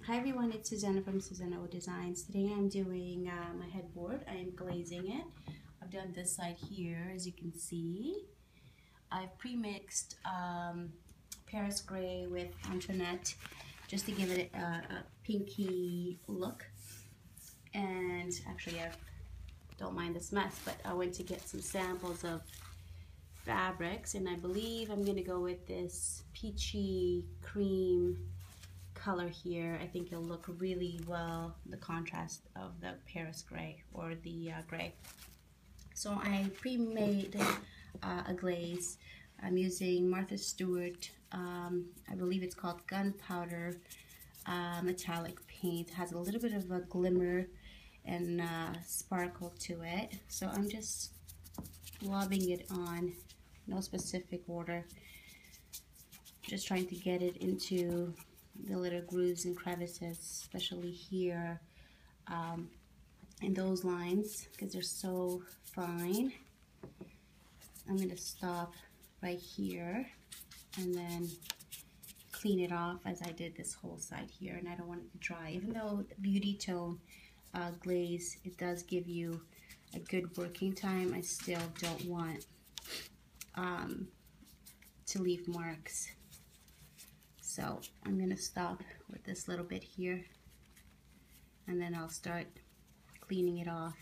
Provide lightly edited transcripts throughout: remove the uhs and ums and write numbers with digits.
Hi everyone, it's Susana from Susana Designs. Today I'm doing my headboard. I am glazing it. I've done this side here, as you can see. I've pre-mixed Paris gray with Antoinette just to give it a pinky look. And actually I don't mind this mess, but I went to get some samples of fabrics, and I believe I'm going to go with this peachy cream color here. I think it'll look really well, the contrast of the Paris gray or the gray. So I pre-made a glaze. I'm using Martha Stewart, I believe it's called gunpowder metallic paint. It has a little bit of a glimmer and sparkle to it. So I'm just lobbing it on, no specific order, just trying to get it into the little grooves and crevices, especially here in those lines, because they're so fine. I'm going to stop right here and then clean it off as I did this whole side here, and I don't want it to dry. Even though the beauty tone glaze, it does give you a good working time, I still don't want to leave marks. So I'm going to stop with this little bit here, and then I'll start cleaning it off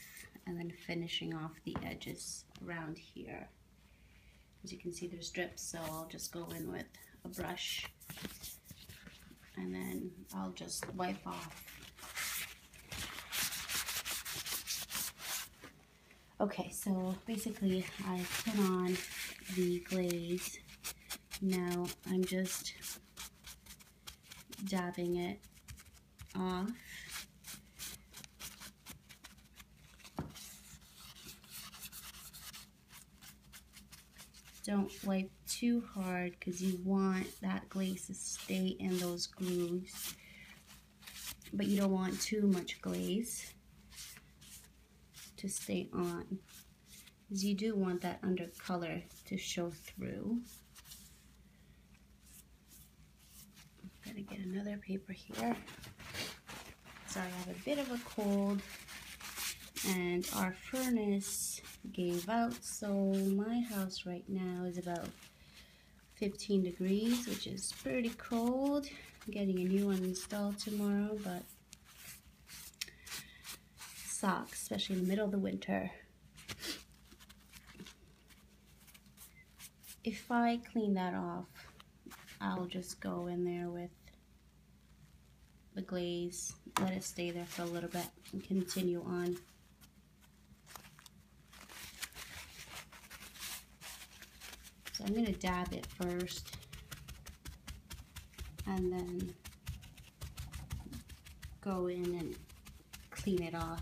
and then finishing off the edges around here. As you can see, there's drips, so I'll just go in with a brush and then I'll just wipe off. Okay, so basically I put on the glaze. Now I'm just dabbing it off. Don't wipe too hard because you want that glaze to stay in those grooves, but you don't want too much glaze to stay on, because you do want that undercolor to show through. Gotta get another paper here. Sorry, I have a bit of a cold and our furnace gave out, so my house right now is about 15 degrees, which is pretty cold. I'm getting a new one installed tomorrow, but sucks, especially in the middle of the winter. If I clean that off, I'll just go in there with the glaze, let it stay there for a little bit, and continue on. So I'm going to dab it first, and then go in and clean it off.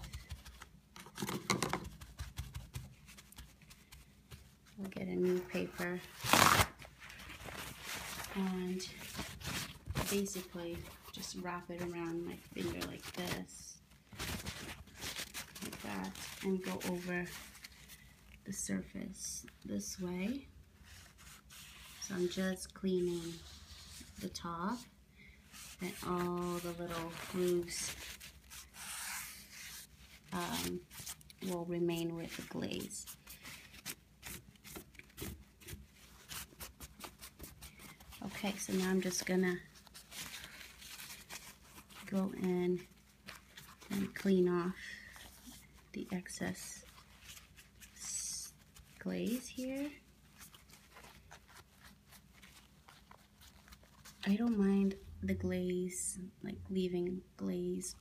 I'll get a new paper and basically just wrap it around my finger like this, like that, and go over the surface this way. So I'm just cleaning the top, and all the little grooves will remain with the glaze. Okay, so now I'm just gonna go in and clean off the excess glaze here. I don't mind the glaze, like leaving glaze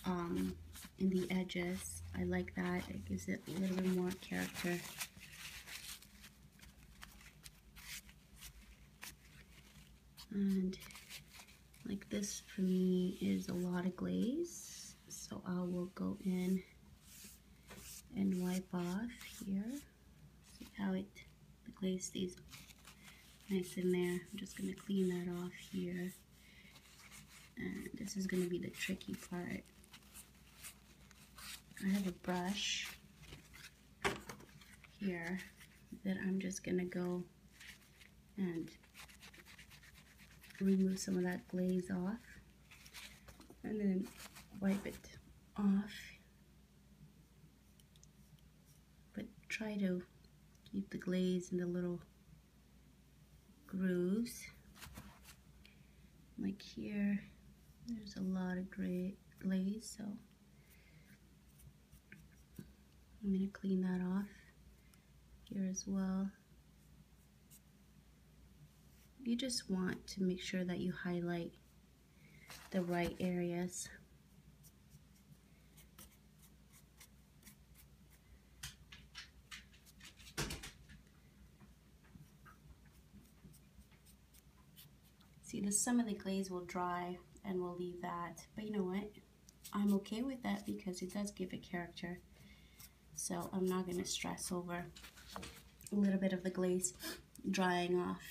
in the edges. I like that. It gives it a little bit more character. And like this for me is a lot of glaze, so I will go in and wipe off here. See how the glaze stays nice in there. I'm just going to clean that off here, and this is going to be the tricky part. I have a brush here that I'm just going to go and remove some of that glaze off. then wipe it off, but try to keep the glaze in the little grooves. Like here, there's a lot of glaze, so I'm going to clean that off here as well. You just want to make sure that you highlight the right areas. See, some of the glaze will dry and we'll leave that, but you know what? I'm okay with that because it does give it character. So I'm not going to stress over a little bit of the glaze drying off.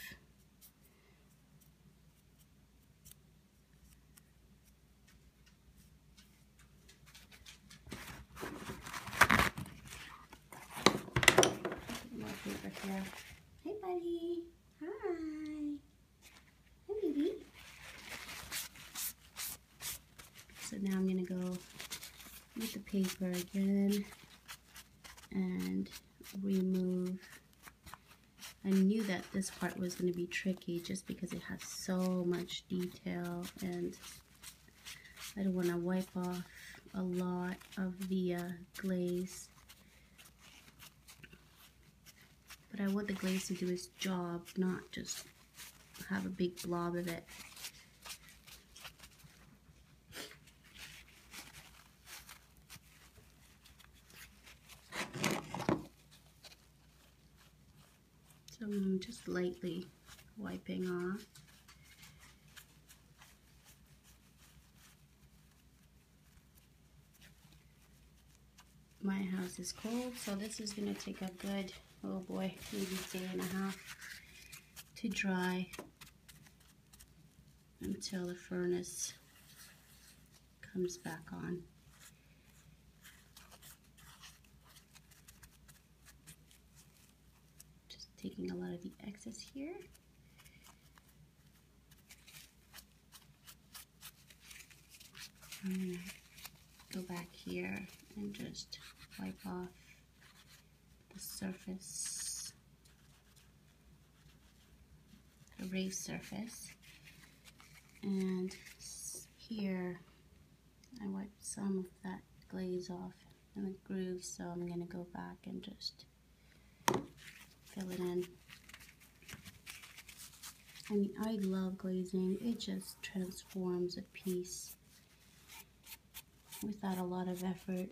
More paper here. Hey buddy. Hi. Hi baby. So now I'm going to go with the paper again and remove. I knew that this part was going to be tricky just because it has so much detail and I don't want to wipe off a lot of the glaze. But I want the glaze to do its job, not just have a big blob of it. So I'm just lightly wiping off. My house is cold, so this is going to take a good, oh boy, maybe a day and a half to dry until the furnace comes back on. Just taking a lot of the excess here. I'm going to go back here and just wipe off the surface, the raised surface. And here I wiped some of that glaze off in the grooves, so I'm going to go back and just fill it in. I mean, I love glazing. It just transforms a piece without a lot of effort.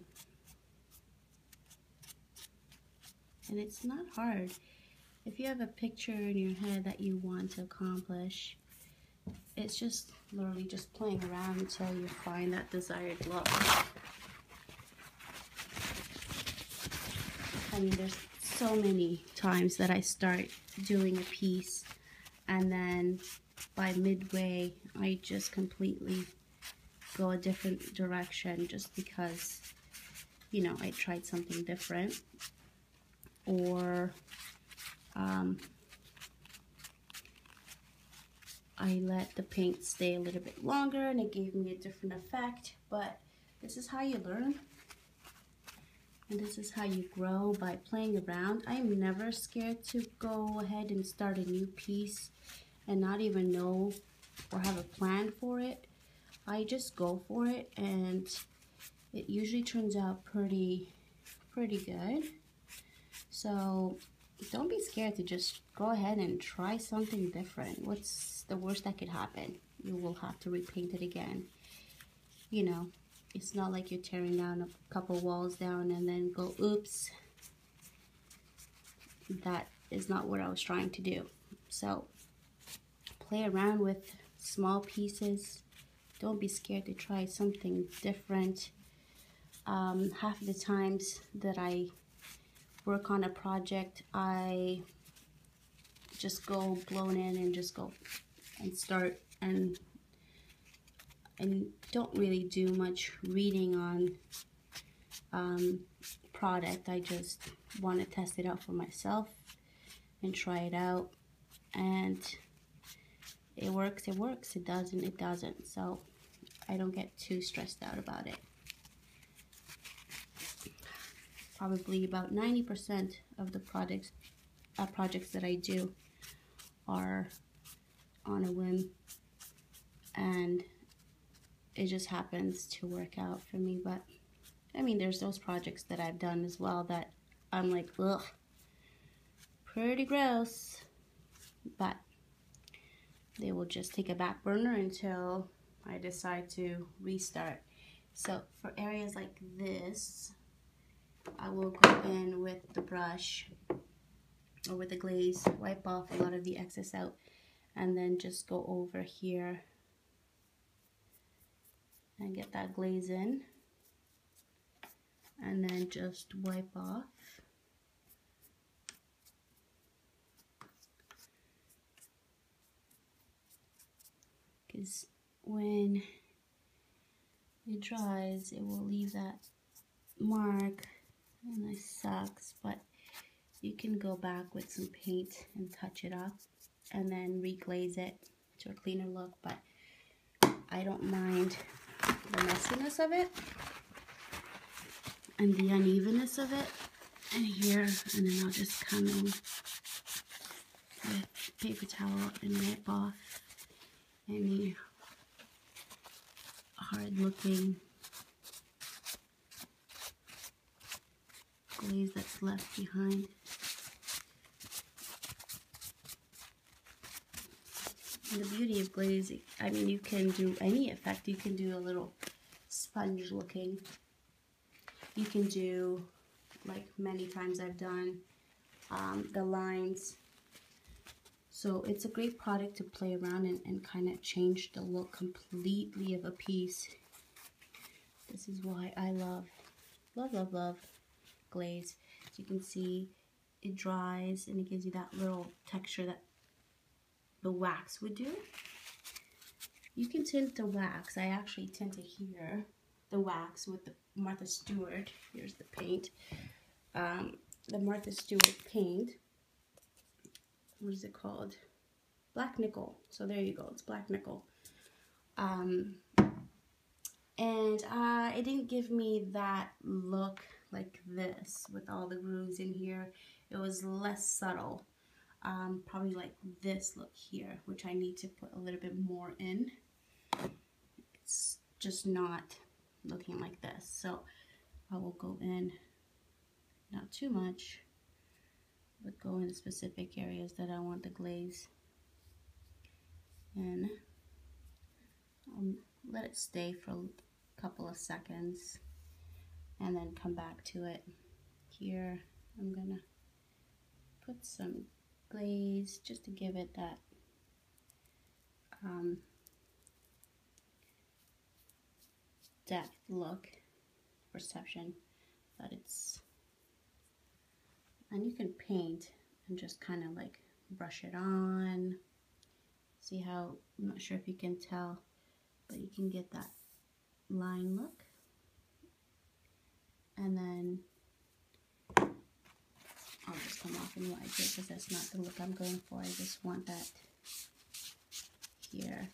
And it's not hard. If you have a picture in your head that you want to accomplish, it's just literally just playing around until you find that desired look. I mean, there's so many times that I start doing a piece and then by midway I just completely go a different direction just because, you know, I tried something different, or I let the paint stay a little bit longer and it gave me a different effect. But this is how you learn, and this is how you grow, by playing around. I'm never scared to go ahead and start a new piece and not even know or have a plan for it. I just go for it and it usually turns out pretty good. So don't be scared to just go ahead and try something different. What's the worst that could happen? You will have to repaint it again. You know, it's not like you're tearing down a couple walls down and then go, oops. That is not what I was trying to do. So play around with small pieces. Don't be scared to try something different. Half of the times that I work on a project, I just go blown in and just go and start and don't really do much reading on product. I just want to test it out for myself and try it out, and it works, it works. It doesn't, it doesn't. So I don't get too stressed out about it. Probably about 90% of the projects that I do are on a whim, and it just happens to work out for me. But I mean, there's those projects that I've done as well that I'm like, ugh, pretty gross, but they will just take a back burner until I decide to restart. So for areas like this, I will go in with the brush or with the glaze, wipe off a lot of the excess out, and then just go over here and get that glaze in, and then just wipe off. Because when it dries, it will leave that mark, and it sucks, but you can go back with some paint and touch it up and then reglaze it to a cleaner look. But I don't mind the messiness of it and the unevenness of it in here, and then I'll just come in with paper towel and wipe off any hard looking glaze that's left behind. And the beauty of glaze, I mean, you can do any effect. You can do a little sponge looking. You can do, like many times I've done, the lines. So it's a great product to play around and kind of change the look completely of a piece. This is why I love glaze. As you can see, it dries and it gives you that little texture that the wax would do. You can tint the wax. I actually tinted here the wax with the Martha Stewart. Here's the paint. The Martha Stewart paint. What is it called? Black nickel. So there you go. It's black nickel. And it didn't give me that look like this with all the grooves in here. It was less subtle. Probably like this look here, which I need to put a little bit more in. It's just not looking like this. So I will go in, not too much, but go in specific areas that I want the glaze. And let it stay for a couple of seconds and then come back to it. Here I'm gonna put some glaze just to give it that depth look, perception, but it's, and you can paint and just kind of like brush it on. See how, I'm not sure if you can tell, but you can get that line look. And then I'll just come off and wipe it because that's not the look I'm going for. I just want that here.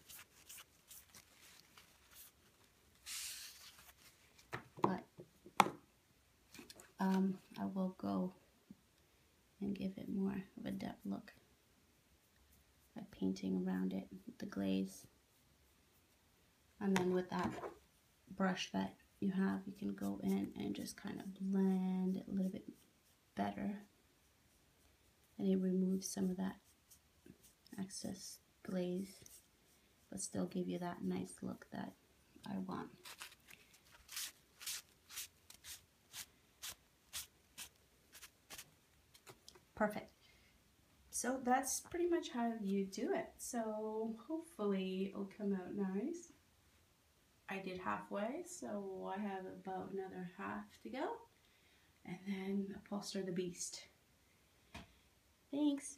But I will go and give it more of a depth look by painting around it with the glaze. And then with that brush that you have, you can go in and just kind of blend it a little bit better. And it removes some of that excess glaze, but still give you that nice look that I want. Perfect. So that's pretty much how you do it. So hopefully it'll come out nice. I did halfway, so I have about another half to go, and then upholster the beast. Thanks.